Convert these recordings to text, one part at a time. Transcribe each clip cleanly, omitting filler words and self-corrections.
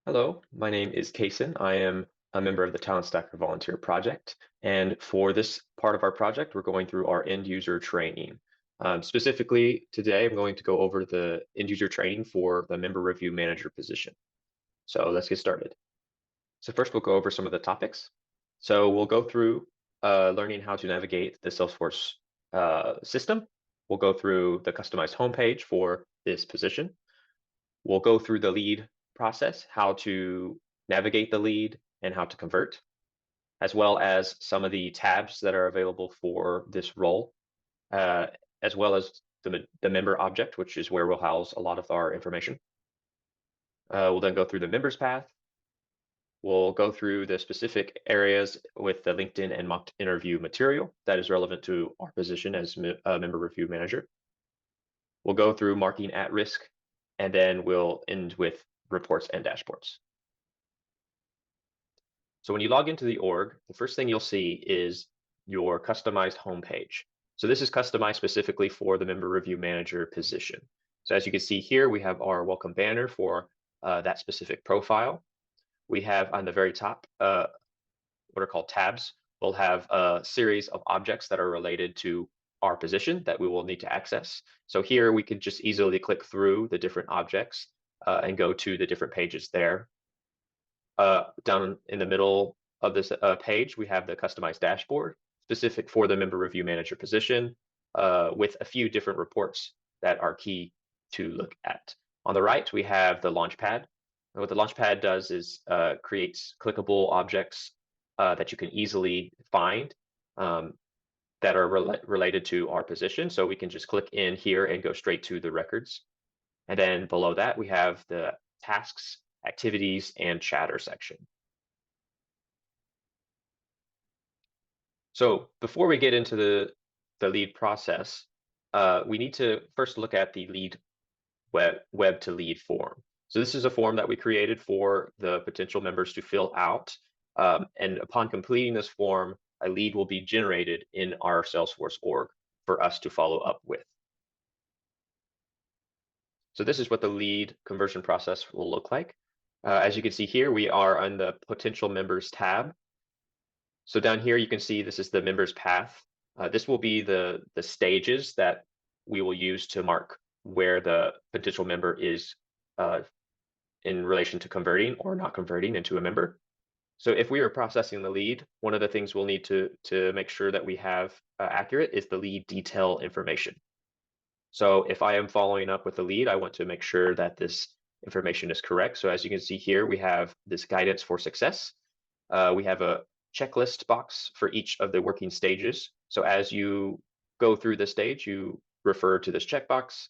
Hello, my name is Kason. I am a member of the Talent Stacker Volunteer Project. And for this part of our project, we're going through our end user training. Specifically, today I'm going to go over the end user training for the member review manager position. So let's get started. So first we'll go over some of the topics. So we'll go through learning how to navigate the Salesforce system. We'll go through the customized homepage for this position. We'll go through the lead process, how to navigate the lead and how to convert, as well as some of the tabs that are available for this role, uh, as well as the member object, which is where we'll house a lot of our information. We'll then go through the members path. We'll go through the specific areas with the LinkedIn and mock interview material that is relevant to our position as a member review manager. We'll go through marking at risk, and then we'll end with reports and dashboards. So when you log into the org, the first thing you'll see is your customized homepage. So this is customized specifically for the member review manager position. So as you can see here, we have our welcome banner for that specific profile. We have on the very top what are called tabs. We'll have a series of objects that are related to our position that we will need to access. So here we can just easily click through the different objects and go to the different pages there. Down in the middle of this page, we have the customized dashboard specific for the member review manager position with a few different reports that are key to look at. On the right, we have the Launchpad. And what the Launchpad does is creates clickable objects that you can easily find that are related to our position. So we can just click in here and go straight to the records. And then below that, we have the tasks, activities, and chatter section. So before we get into the lead process, we need to first look at the lead web to lead form. So this is a form that we created for the potential members to fill out. And upon completing this form, a lead will be generated in our Salesforce org for us to follow up with. So this is what the lead conversion process will look like. As you can see here, we are on the potential members tab. So down here, you can see this is the members path. This will be the stages that we will use to mark where the potential member is in relation to converting or not converting into a member. So if we are processing the lead, one of the things we'll need to make sure that we have accurate is the lead detail information. So if I am following up with the lead, I want to make sure that this information is correct. So as you can see here, we have this guidance for success. We have a checklist box for each of the working stages. So as you go through the stage, you refer to this checkbox,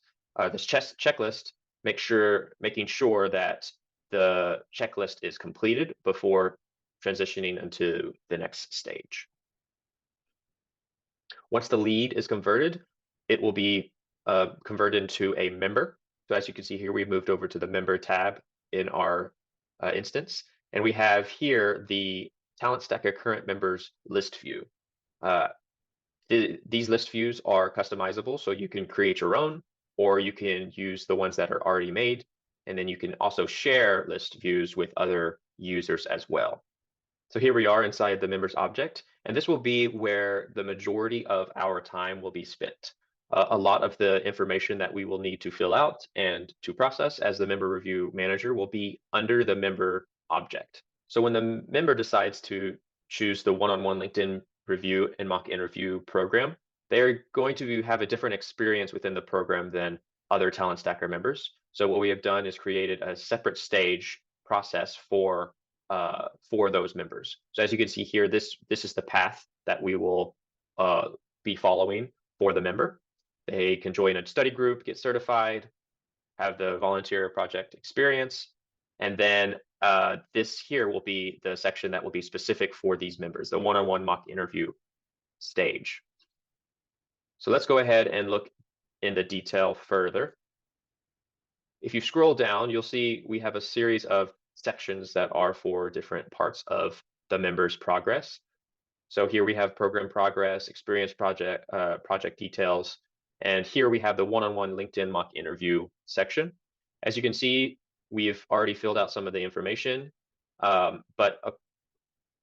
this checklist, making sure that the checklist is completed before transitioning into the next stage. Once the lead is converted, it will be converted into a member. So as you can see here, we've moved over to the member tab in our instance. And we have here the Talent Stacker current members list view. These list views are customizable, so you can create your own, or you can use the ones that are already made. And then you can also share list views with other users as well. So here we are inside the members object, and this will be where the majority of our time will be spent. A lot of the information that we will need to fill out and to process as the member review manager will be under the member object. So when the member decides to choose the one-on-one LinkedIn review and mock interview program, they're going to have a different experience within the program than other Talent Stacker members. So what we have done is created a separate stage process for those members. So as you can see here, this is the path that we will be following for the member. They can join a study group, get certified, have the volunteer project experience, and then this here will be the section that will be specific for these members, the one-on-one mock interview stage. So let's go ahead and look into detail further. If you scroll down, you'll see we have a series of sections that are for different parts of the member's progress. So here we have program progress, experience project, project details, and here we have the one-on-one LinkedIn mock interview section. As you can see, we've already filled out some of the information, but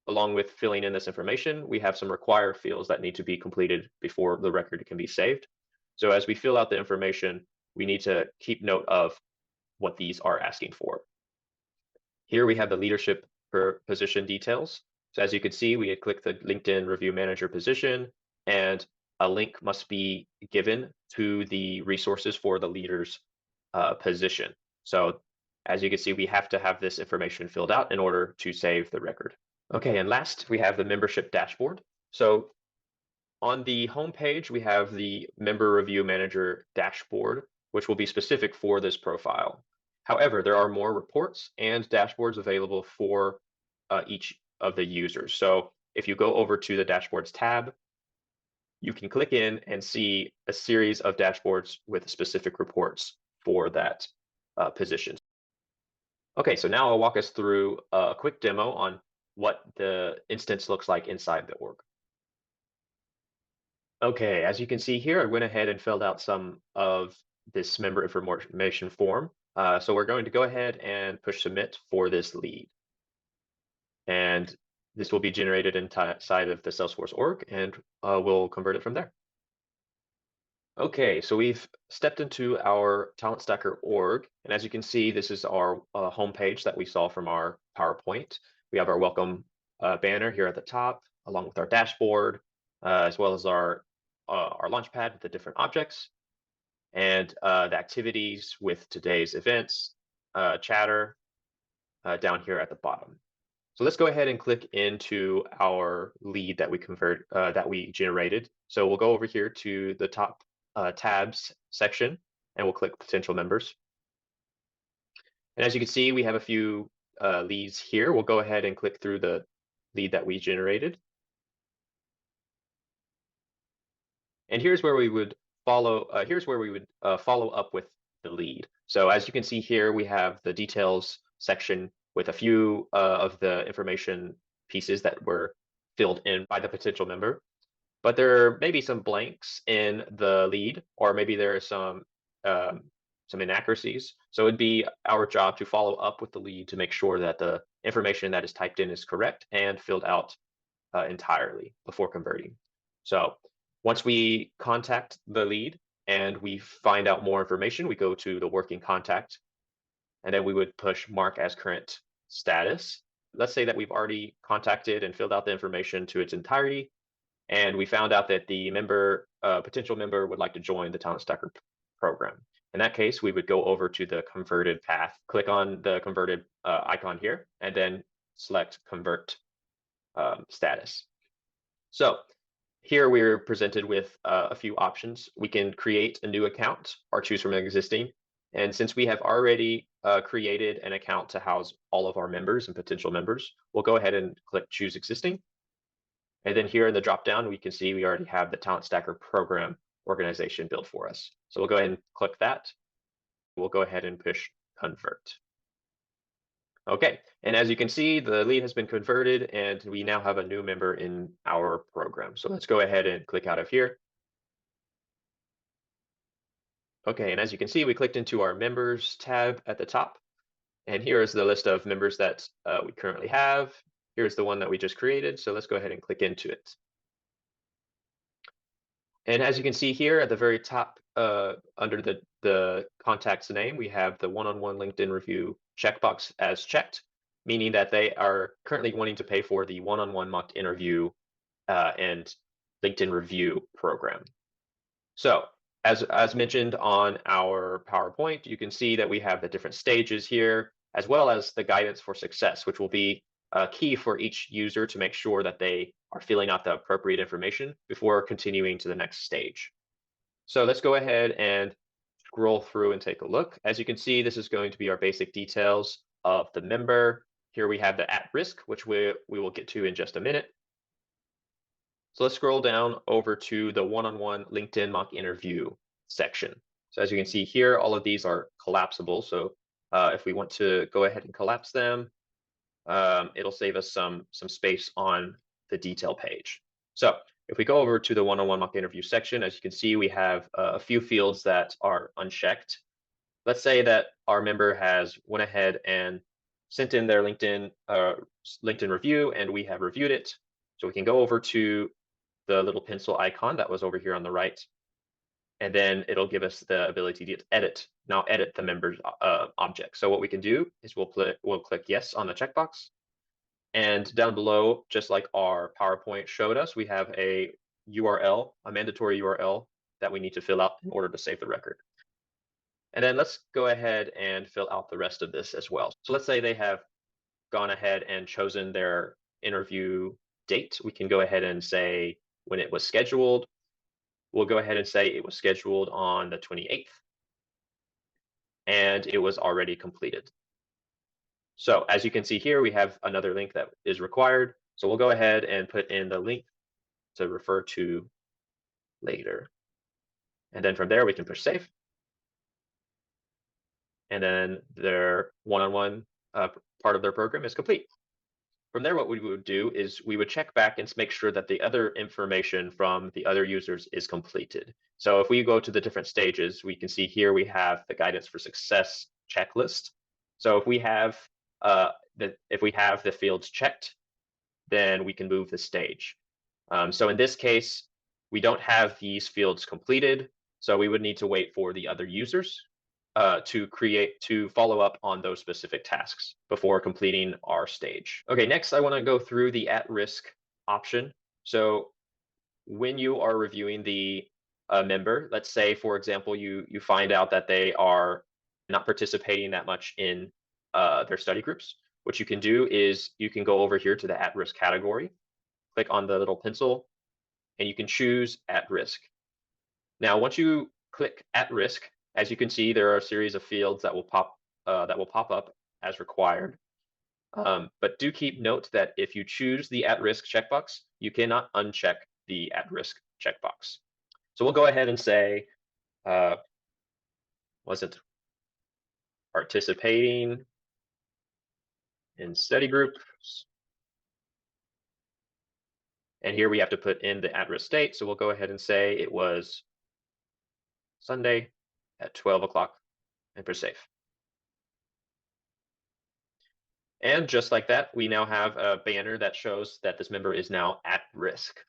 along with filling in this information, we have some required fields that need to be completed before the record can be saved. So as we fill out the information, we need to keep note of what these are asking for. Here we have the leadership position details. So as you can see, we had clicked the LinkedIn Review Manager position, and a link must be given to the resources for the leader's position. So as you can see, we have to have this information filled out in order to save the record. Okay, and last we have the membership dashboard. So on the home page, we have the Member Review Manager dashboard, which will be specific for this profile. However, there are more reports and dashboards available for each of the users. So if you go over to the Dashboards tab, you can click in and see a series of dashboards with specific reports for that position. Okay, so now I'll walk us through a quick demo on what the instance looks like inside the org. Okay, as you can see here, I went ahead and filled out some of this member information form. So we're going to go ahead and push submit for this lead. And this will be generated inside of the Salesforce org, and we'll convert it from there. Okay, so we've stepped into our Talent Stacker org, and as you can see, this is our homepage that we saw from our PowerPoint. We have our welcome banner here at the top, along with our dashboard, as well as our launchpad with the different objects, and the activities with today's events, chatter, down here at the bottom. So let's go ahead and click into our lead that we generated. So we'll go over here to the top tabs section, and we'll click potential members. And as you can see, we have a few leads here. We'll go ahead and click through the lead that we generated. And here's where we would follow up with the lead. So as you can see here, we have the details section with a few of the information pieces that were filled in by the potential member. But there may be some blanks in the lead, or maybe there are some inaccuracies. So it'd be our job to follow up with the lead to make sure that the information that is typed in is correct and filled out entirely before converting. So once we contact the lead and we find out more information, we go to the working contact, and then we would push mark as current status. Let's say that we've already contacted and filled out the information to its entirety, and we found out that the potential member would like to join the Talent Stacker program. In that case, we would go over to the converted path, click on the converted icon here, and then select convert status. So here we're presented with a few options. We can create a new account or choose from an existing. And since we have already created an account to house all of our members and potential members, we'll go ahead and click choose existing. And then here in the dropdown, we can see we already have the Talent Stacker program organization built for us. So we'll go ahead and click that. We'll go ahead and push convert. Okay, and as you can see, the lead has been converted and we now have a new member in our program. So let's go ahead and click out of here. Okay, and as you can see, we clicked into our members tab at the top. And here is the list of members that we currently have. Here's the one that we just created. So let's go ahead and click into it. And as you can see here at the very top, under the contact's name, we have the one-on-one LinkedIn review checkbox as checked, meaning that they are currently wanting to pay for the one-on-one mock interview and LinkedIn review program. So as mentioned on our PowerPoint, you can see that we have the different stages here, as well as the guidance for success, which will be key for each user to make sure that they are filling out the appropriate information before continuing to the next stage. So let's go ahead and scroll through and take a look. As you can see, this is going to be our basic details of the member. Here we have the at risk, which we will get to in just a minute. So let's scroll down over to the one-on-one LinkedIn mock interview section. So as you can see here, all of these are collapsible. So if we want to go ahead and collapse them, it'll save us some space on the detail page. So if we go over to the one-on-one mock interview section, as you can see, we have a few fields that are unchecked. let's say that our member has went ahead and sent in their LinkedIn review, and we have reviewed it. So we can go over to the little pencil icon that was over here on the right, and then it'll give us the ability to edit the member's object. So what we can do is we'll click yes on the checkbox, and down below, just like our PowerPoint showed us, we have a URL, a mandatory URL that we need to fill out in order to save the record. And then let's go ahead and fill out the rest of this as well. So let's say they have gone ahead and chosen their interview date. We can go ahead and say when it was scheduled. We'll go ahead and say it was scheduled on the 28th, and it was already completed. So as you can see here, we have another link that is required. So we'll go ahead and put in the link to refer to later. And then from there, we can push save. And then their one-on-one part of their program is complete. From there, what we would do is we would check back and make sure that the other information from the other users is completed. So if we go to the different stages, we can see here we have the guidance for success checklist. So if we have the fields checked, then we can move the stage. So in this case, we don't have these fields completed, so we would need to wait for the other users to follow up on those specific tasks before completing our stage. Okay, next I want to go through the at-risk option. So when you are reviewing the member, let's say, for example, you find out that they are not participating that much in their study groups. What you can do is you can go over here to the at-risk category, click on the little pencil, and you can choose at-risk. Now, once you click at-risk, as you can see, there are a series of fields that will pop up as required. But do keep note that if you choose the at-risk checkbox, you cannot uncheck the at-risk checkbox. So we'll go ahead and say, wasn't participating in study groups. And here we have to put in the at-risk date. So we'll go ahead and say it was Sunday at 12 o'clock and press save. And just like that, we now have a banner that shows that this member is now at risk.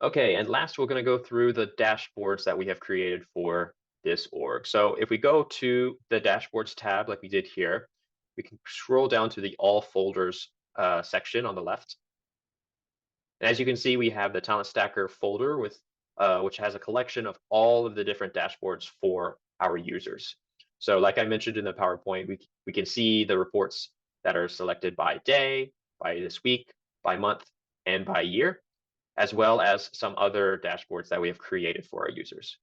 Okay, and last we're going to go through the dashboards that we have created for this org. So if we go to the dashboards tab like we did here, we can scroll down to the all folders section on the left. And as you can see, we have the Talent Stacker folder with which has a collection of all of the different dashboards for our users. So like I mentioned in the PowerPoint, we can see the reports that are selected by day, by this week, by month, and by year, as well as some other dashboards that we have created for our users.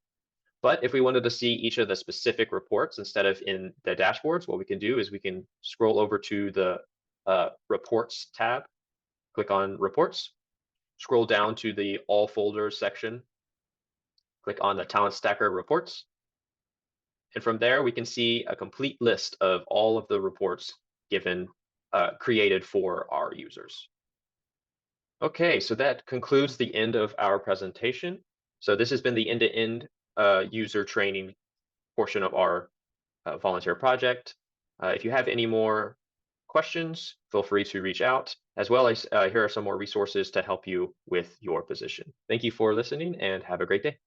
But if we wanted to see each of the specific reports instead of in the dashboards, what we can do is we can scroll over to the Reports tab, click on Reports, scroll down to the All Folders section, click on the Talent Stacker Reports, and from there we can see a complete list of all of the reports created for our users. Okay, so that concludes the end of our presentation. So this has been the end-to-end user training portion of our volunteer project. If you have any more questions, feel free to reach out, as well as here are some more resources to help you with your position. Thank you for listening and have a great day.